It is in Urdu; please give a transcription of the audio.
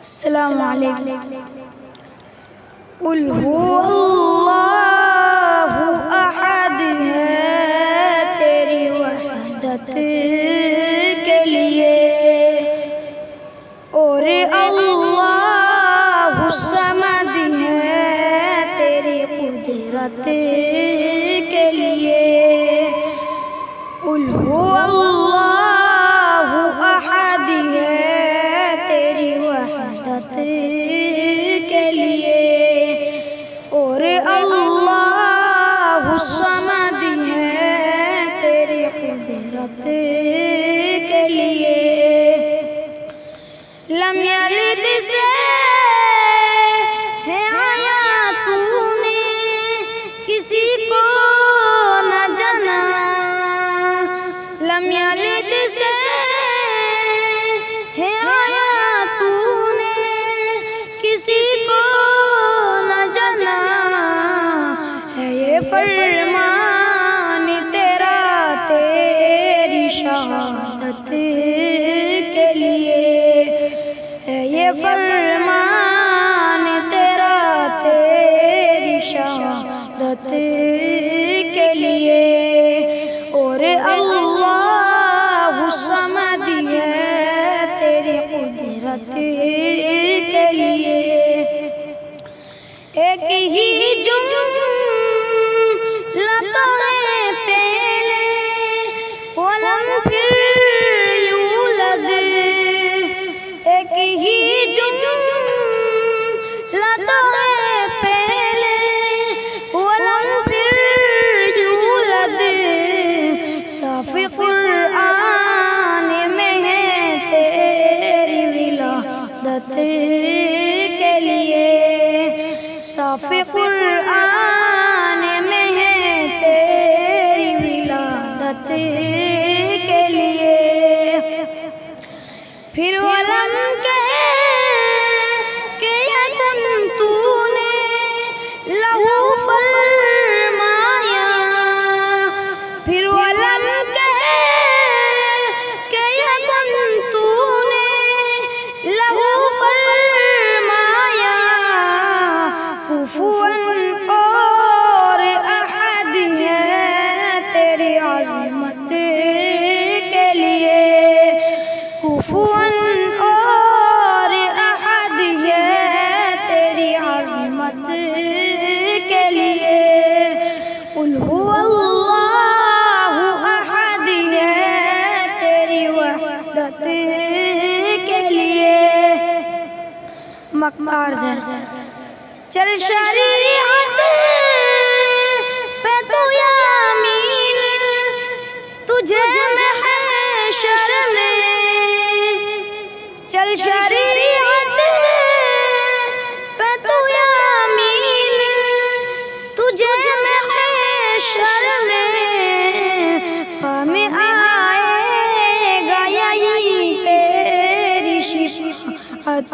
السلام علیکم۔ قل هو اللہ احد ہے تیری وحدت کے لیے، اور اللہ الصمد ہے تیری قدرت کے لیے۔ قل هو اللہ احد ہے تیری وحدت کے لیے، اور اللہ الصمد ہے تیری قدرت کے لیے۔ لم یلد سے ہے آیا تو نے کسی کو نہ جنا، لم یلد سے ہے آیا تو نے کسی کو نہ جنا، ہے یہ فرمان تیرا تیری شہادت کے لیے، ہے یہ فرمان تیرا تیری شہادت کے لیے، اور اللہ الصمد ہے تیری قدرت کے لیے۔ ایک ہی جملہ پہلے ولم پھر یولد، ایک ہی جملہ پہلے ولم پھر یولد، صاف قرآن میں ہے تیری ولادت کے لیے، صاف قرآن میں ہے تیری ولادت کے لیے۔ پھر ولم کہ یکن تو نے لہو فرمایا، پھر ولم کہ یکن تو نے لہو فرمایا، کفوا اور احد ہے تیری عظمت کے لیے، کفوا اور احد ہے تیری عظمت کے لیے۔ قل هو اللہ احد ہے تیری وحدت کے لیے۔ مکار زر چل شریعت پہ تو یامین تجھے محشر میں، چل شریعت پہ تو یامین تجھے محشر میں، ہم آئے گا یہی تیری شفاعت